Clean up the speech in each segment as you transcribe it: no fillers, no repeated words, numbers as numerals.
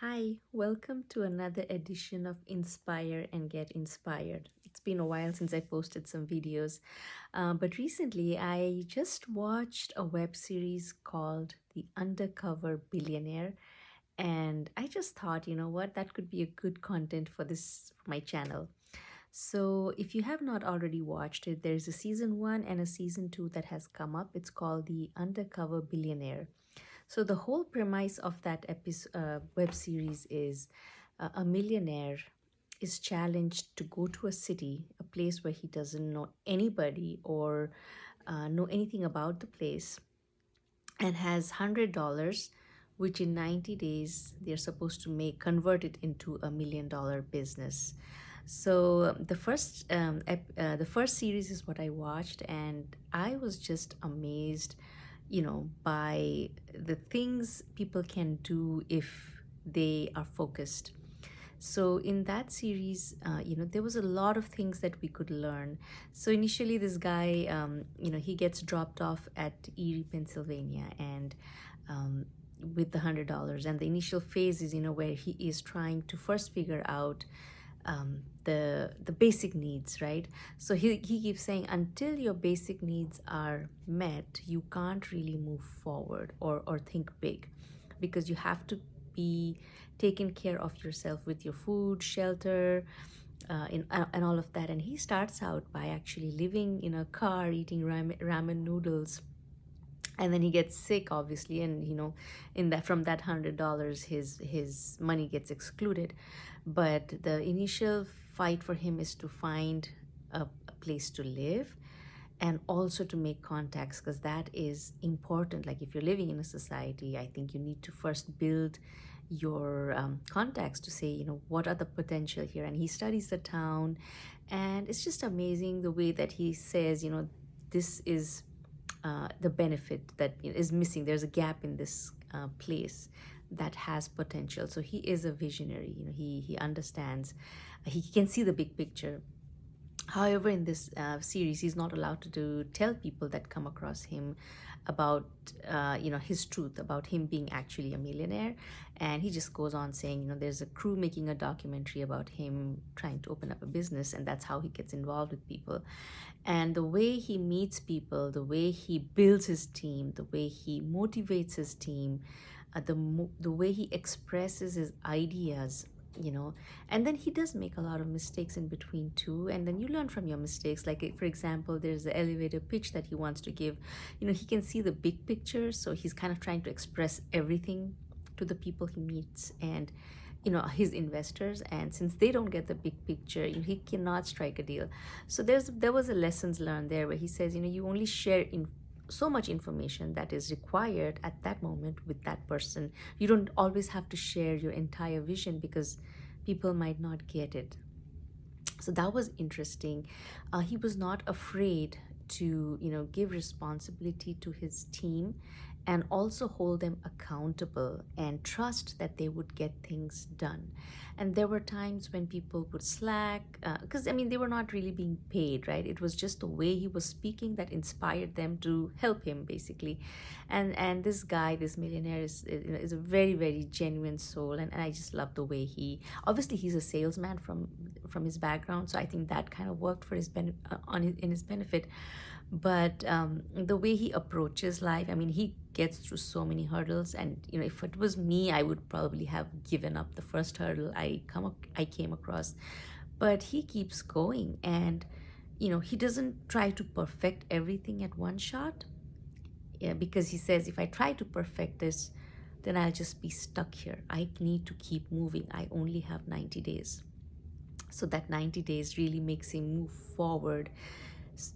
Hi, welcome to another edition of Inspire and Get Inspired. It's been a while since I posted some videos, but recently I just watched a web series called The Undercover Billionaire, and I just thought, you know what, that could be a good content for my channel. So, if you have not already watched it, there's a season 1 and a season 2 that has come up. It's called The Undercover Billionaire. So the whole premise of that web series is a millionaire is challenged to go to a city, a place where he doesn't know anybody or know anything about the place, and has $100, which in 90 days they're supposed to make convert it into $1 million business. So the first series is what I watched, and I was just amazed, by the things people can do if they are focused. So in that series, there was a lot of things that we could learn. So initially, this guy, he gets dropped off at Erie, Pennsylvania, and with the $100, and the initial phase is, where he is trying to first figure out the basic needs, right? So he keeps saying until your basic needs are met, you can't really move forward or think big, because you have to be taking care of yourself with your food, shelter, and all of that. And he starts out by actually living in a car, eating ramen noodles, and then he gets sick, obviously, and in that, from that $100, his money gets excluded. But the initial fight for him is to find a place to live, and also to make contacts, because that is important. Like, if you're living in a society, I think you need to first build your contacts to say, what are the potential here. And he studies the town, and it's just amazing the way that he says, this is the benefit that is missing. There's a gap in this place that has potential. So he is a visionary. He understands. He can see the big picture. However, in this series, he's not allowed to tell people that come across him about his truth about him being actually a millionaire. And he just goes on saying, there's a crew making a documentary about him trying to open up a business, and that's how he gets involved with people. And the way he meets people, the way he builds his team, the way he motivates his team, the way he expresses his ideas, and then he does make a lot of mistakes in between too, and then you learn from your mistakes. Like, for example, there's the elevator pitch that he wants to give. He can see the big picture, so he's kind of trying to express everything to the people he meets, and his investors. And since they don't get the big picture, he cannot strike a deal. So there was a lessons learned there, where he says, you only share in so much information that is required at that moment with that person. You don't always have to share your entire vision, because people might not get it. So that was interesting. He was not afraid to give responsibility to his team, and also hold them accountable, and trust that they would get things done. And there were times when people would slack, because they were not really being paid, right? It was just the way he was speaking that inspired them to help him, basically. And this guy, this millionaire, is a very, very genuine soul. And I just love the way obviously he's a salesman from his background, so I think that kind of worked for in his benefit. But the way he approaches life, he gets through so many hurdles. And if it was me, I would probably have given up the first hurdle I came across. But he keeps going, and he doesn't try to perfect everything at one shot. Yeah, because he says, if I try to perfect this, then I'll just be stuck here. I need to keep moving. I only have 90 days. So that 90 days really makes him move forward.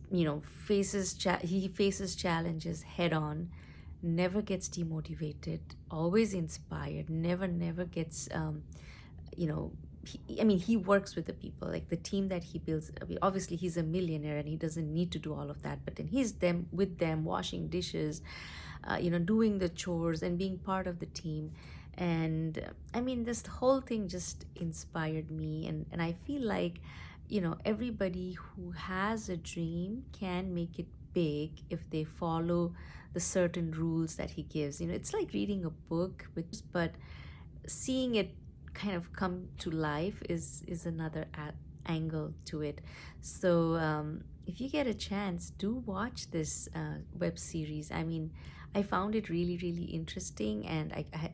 He faces challenges head on, never gets demotivated, always inspired, never gets you know he works with the people, like the team that he builds. Obviously he's a millionaire and he doesn't need to do all of that, but then he's them with them, washing dishes, doing the chores and being part of the team. And this whole thing just inspired me, and I feel like everybody who has a dream can make it big if they follow the certain rules that he gives. It's like reading a book, but seeing it kind of come to life is another angle to it. So if you get a chance, do watch this web series. I mean, I found it really, really interesting, and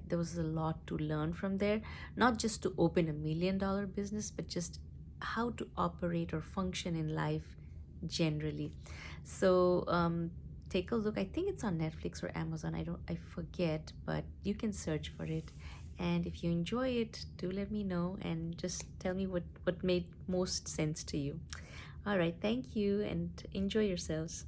there was a lot to learn from there. Not just to open $1 million business, but just how to operate or function in life generally. So take a look. I think it's on Netflix or Amazon. I forget, but you can search for it. And if you enjoy it, do let me know and just tell me what made most sense to you. All right, thank you and enjoy yourselves.